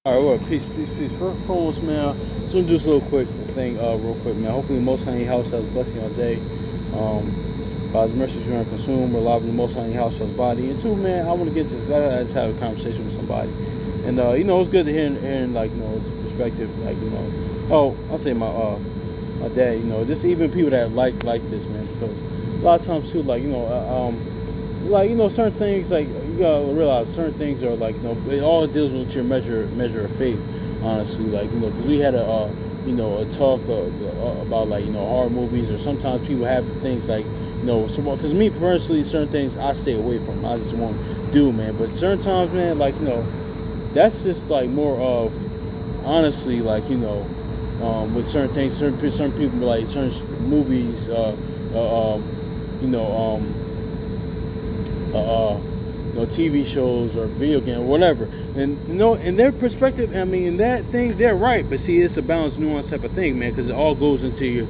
All right, well, peace. First, foremost, man, just want to do this little quick thing, real quick, man. Hopefully, the Most High in your house has blessing all day. By His mercy, you're going to consume. We're alive in the Most High in your house has body. And two, man, I want to get this guy. I just have a conversation with somebody, and it's good to hear like his perspective, I'll say my dad, just even people that like this, man, because a lot of times too, certain things, like, you gotta realize certain things are like, it all deals with your measure of faith, honestly, because we had a talk about, horror movies, or sometimes people have things like, because me personally, certain things I stay away from, I just won't do, man, but certain times, man, that's just like more of, honestly, with certain things, certain people, like certain movies, you know, TV shows or video game or whatever. And in their perspective, I mean, in that thing, they're right. But see, it's a balanced, nuanced type of thing, man, because it all goes into your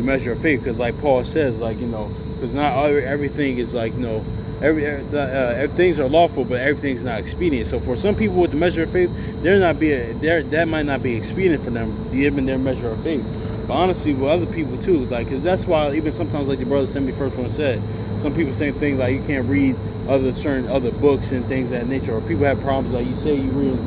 measure of faith. Because like Paul says, because not everything is things are lawful, but everything's not expedient. So for some people with the measure of faith, that might not be expedient for them, given their measure of faith. But honestly, with other people too, because that's why even sometimes, like the brother sent me first one said, some people say things like you can't read certain other books and things of that nature, or people have problems like you say you read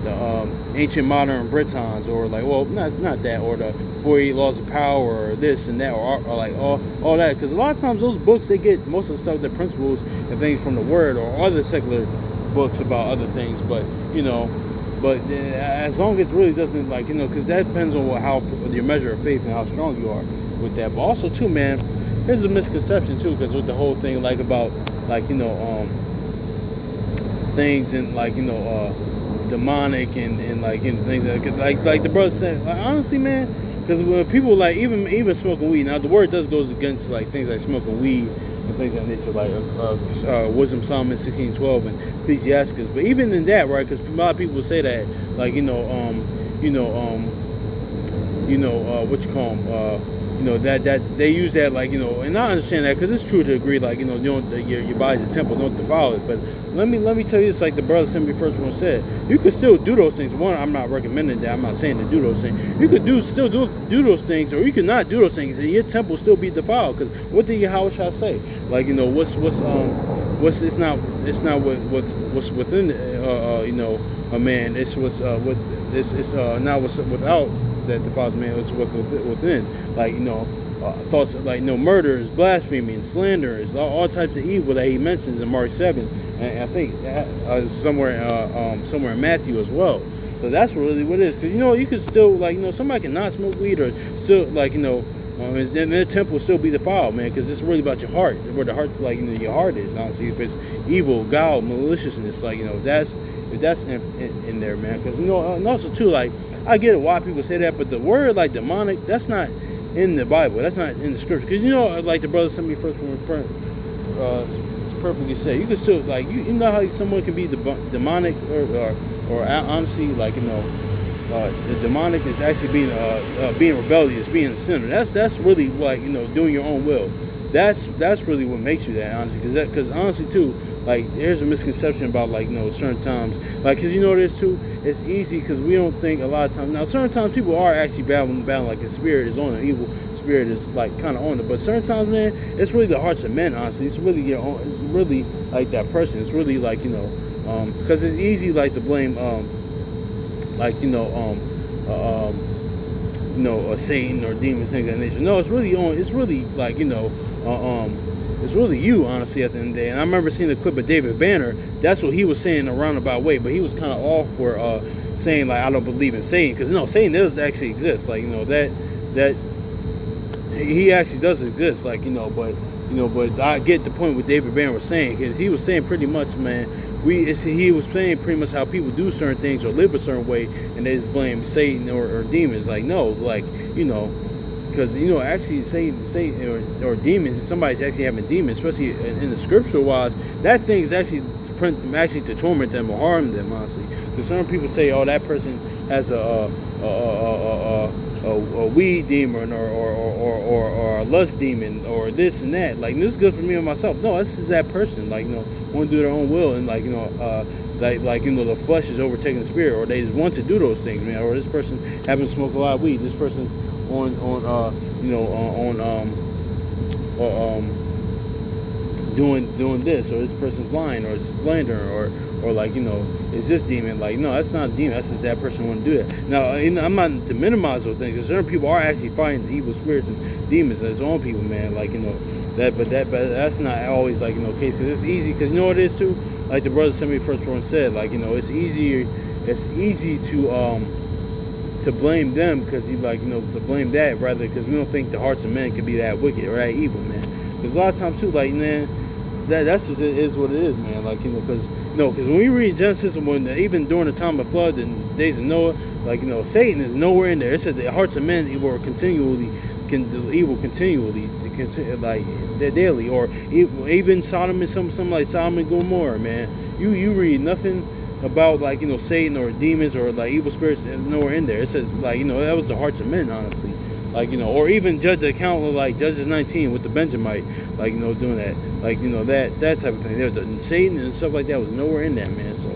the ancient modern Britons, or not that, or the 48 laws of power, or this and that, or like all that, because a lot of times those books, they get most of the stuff, the principles and things from the word or other secular books about other things, but as long as it really doesn't, because that depends on how your measure of faith and how strong you are with that. But also too, man, here's a misconception too, because with the whole thing about things and demonic and things like the brother said, honestly, man, because when people even smoking weed, now the word does goes against things like smoking weed and things of that nature, Wisdom Solomon 16:12 and Ecclesiastes. But even in that, right? Because a lot of people say that, what you call them, that they use that, and I understand that because it's true to agree, your body's a temple, don't defile it. But let me tell you this, like the brother sent me first one said, you could still do those things. One, I'm not recommending that. I'm not saying to do those things. You could still do those things, or you could not do those things, and your temple still be defiled. Because what did Yahweh say? It's not what's within a man. It's not what's without that defiles man. It's what's within. Thoughts murders, blasphemy, and slanders, all types of evil that he mentions in Mark 7, and I think somewhere in Matthew as well. So that's really what it is, because you could still somebody can not smoke weed, or still and their temple will still be defiled, man, because it's really about your heart, where the heart your heart is, honestly. If it's evil, guile, maliciousness, that's in there, man. Because and also too, I get it why people say that, but the word demonic, that's not in the Bible. That's not in the scripture. Because the brother sent me first one, perfectly said, you can still you know how someone can be demonic or honestly the demonic is actually being rebellious, being a sinner. That's really doing your own will. That's really what makes you that, honestly. Because honestly too, here's a misconception about certain times, because this too, it's easy because we don't think a lot of times. Now certain times people are actually battling the spirit is on them, evil spirit is kind of on it, but certain times, man, it's really the hearts of men, honestly. It's really your own, it's really that person. It's really because it's easy to blame Satan or demons, things of that nature. No, it's really it's really you, honestly, at the end of the day. And I remember seeing the clip of David Banner. That's what he was saying in a roundabout way, but he was kind of off for saying I don't believe in Satan, because Satan does actually exist, that he actually does exist, but I get the point what David Banner was saying, because he was saying pretty much, man, he was saying pretty much how people do certain things or live a certain way, and they just blame Satan or demons. Because actually Satan or demons, if somebody's actually having demons, especially in the scriptural wise, that thing is actually actually to torment them or harm them, honestly. Because some people say, oh, that person has a weed demon or a lust demon or this and that. Like, this is good for me and myself. No, this is that person. Like, want to do their own will, and like, the flesh is overtaking the spirit, or they just want to do those things, man. Or this person happen to smoke a lot of weed. This person's doing this, or this person's lying, or slandering, or like, is this demon? Like, no, that's not a demon. That's just that person want to do that. Now, I'm not to minimize those things, because certain people are actually fighting evil spirits and demons as own people, man. Like, but that's not always, like, case, because it's easy, because you know what it is too. Like the brother sent me first one said, like, it's easy to blame them, because you to blame that, rather, because we don't think the hearts of men can be that wicked or that evil, man. Because a lot of times too, like, man, that's just, it is what it is, man. Like, because when we read Genesis, even during the time of flood and days of Noah, like, Satan is nowhere in there. It said the hearts of men were continually, like, daily, or even Sodom and some like Sodom and Gomorrah, man. You read nothing about, like, Satan or demons or like evil spirits, nowhere in there. It says, like, that was the hearts of men, honestly. Like, or even judge the account of, like, Judges 19 with the Benjamite, like, doing that, like, that type of thing. Satan and stuff like that was nowhere in that, man. So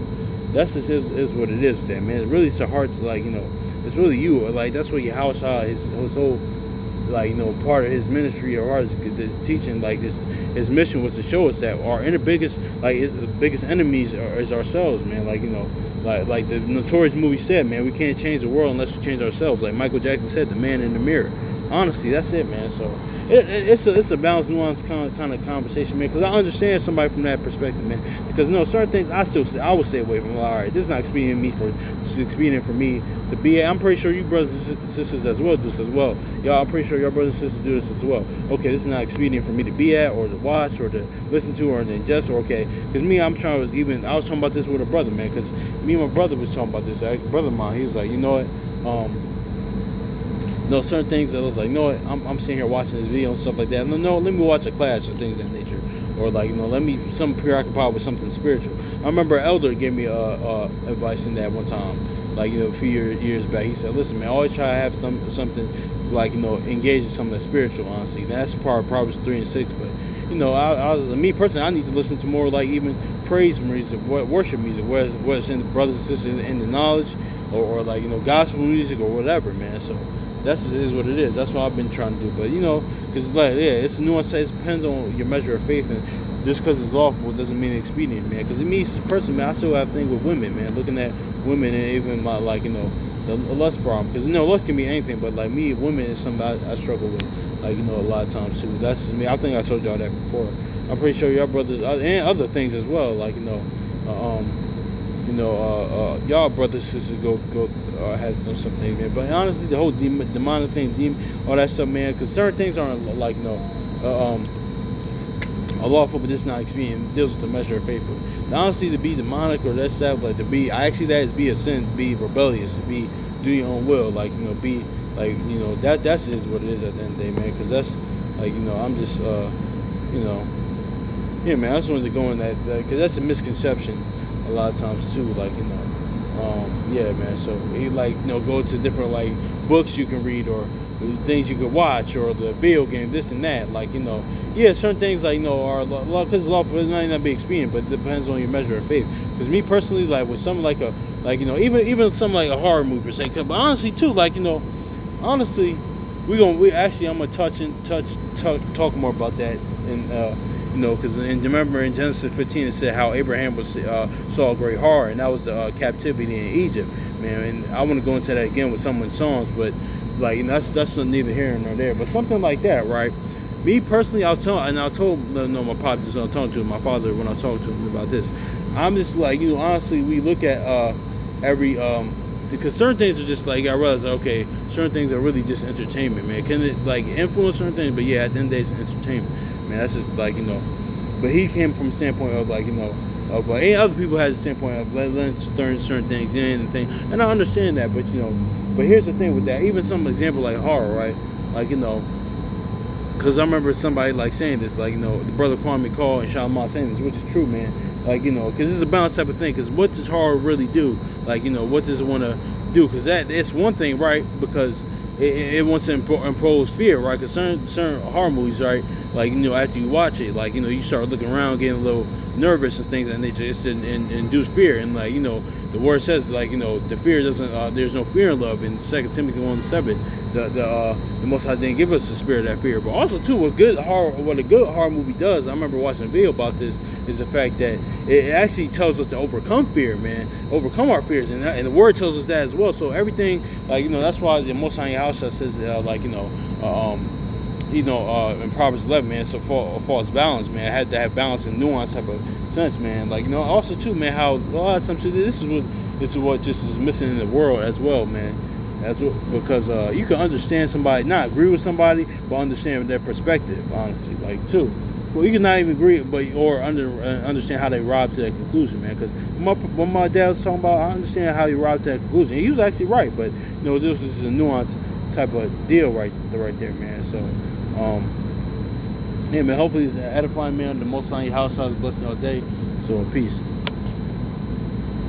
that's just is what it is with that, man. It really, it's the hearts, like, it's really you, like, that's what Yahushua, his whole, like, part of his ministry, or his teaching, like, his mission was to show us that the biggest enemies is ourselves, man. Like, like the notorious movie said, man, we can't change the world unless we change ourselves. Like Michael Jackson said, the man in the mirror. Honestly, that's it, man. So it's a balanced, nuanced kind of conversation, man. Because I understand somebody from that perspective, man. Because certain things I would stay away from. All right, this is not expedient for me to be. I'm pretty sure you brothers and sisters as well do this as well. Y'all, I'm pretty sure your brothers and sisters do this as well. Okay, this is not expedient for me to be at, or to watch, or to listen to, or to ingest, or okay. Because me, I was talking about this with a brother, man. Because me and my brother was talking about this. Brother of mine, he was like, you know what? Certain things that I was like, I'm sitting here watching this video and stuff like that. No, let me watch a class or things of that nature. Or like, let me some preoccupied with something spiritual. I remember an elder gave me advice in that one time, like, a few years back. He said, listen, man, always try to have something like, engage in something that's spiritual, honestly. That's part of Proverbs 3 and 6. But me personally, I need to listen to more, like, even praise music, worship music, whether it's in the brothers and sisters in the knowledge, or like, gospel music or whatever, man. So that's is what it is. That's what I've been trying to do. But because, like, it's nuance. It depends on your measure of faith, and just because it's lawful doesn't mean it's expedient, man. Because me personally, man, I still have things with women, man. Looking at women, and even my, like, the lust problem. Because lust can be anything, but like me, women is something I struggle with, like, a lot of times too. That's just me. I think I told y'all that before. I'm pretty sure your brothers and other things as well, like, y'all brothers, sisters go have something, man. But honestly, the whole demonic thing, all that stuff, man. Because certain things aren't, like, a lawful, but it's not expedient. It deals with the measure of faith. But honestly, to be demonic or that stuff, like, that is be a sin, to be rebellious, to be do your own will, like, be like, that's is what it is at the end of the day, man. Because that's, like, I'm just yeah, man. I just wanted to go in that, because that's a misconception a lot of times too, like, yeah, man. So go to different, like, books you can read, or things you could watch, or the video game, this and that, like, yeah, certain things, like, are because lawful, it might not be expedient, but it depends on your measure of faith. Because me personally, like, with something like even something like a horror movie per se, but honestly too, like, honestly, I'm gonna talk more about that, and because remember in Genesis 15 it said how Abraham saw a great horror, and that was the captivity in Egypt, man. And I want to go into that again with someone's songs, but, like, that's neither here nor there. But something like that, right? Me personally, I told my pops, I was talking to my father when I talked to him about this. I'm just like, honestly, we look at every because certain things are just, like, I realize, okay, certain things are really just entertainment, man. Can it, like, influence certain things? But yeah, at the end of the day, it's entertainment, man. That's just, like, But he came from a standpoint of, like, of and other people had a standpoint of letting certain things in and things, and I understand that. But but here's the thing with that. Even some example like horror, right? Like, because I remember somebody, like, saying this, like, the brother Kwame Call and Shalimar saying this, which is true, man. Like, because it's a balance type of thing. Because what does horror really do? Like, what does it want to do? Because it's one thing, right? Because it wants to impose fear, right? Because certain horror movies, right? Like, after you watch it, like, you start looking around, getting a little nervous and things, and it's to induce fear. And, like, the word says, like, the fear doesn't, there's no fear in love. In 2 Timothy 1:7, the Most High didn't give us the spirit of that fear. But also, too, what a good horror movie does, I remember watching a video about this, is the fact that it actually tells us to overcome fear, man. Overcome our fears. And the word tells us that as well. So everything, like, that's why the Most High in your house says, like, in Proverbs 11, man, so false balance, man. I had to have balance and nuance type of sense, man. Like, also too, man, how a lot of times this is what just is missing in the world as well, man. Because you can understand somebody, not agree with somebody, but understand their perspective, honestly, like, too. Well, you can not even agree, or understand how they arrived to that conclusion, man. Because when my dad was talking about, I understand how he arrived to that conclusion. He was actually right, but this is a nuance type of deal right there, man. So, yeah, man. Hopefully, it's edifying, man. The Most High in your house, blessing all day. So, peace.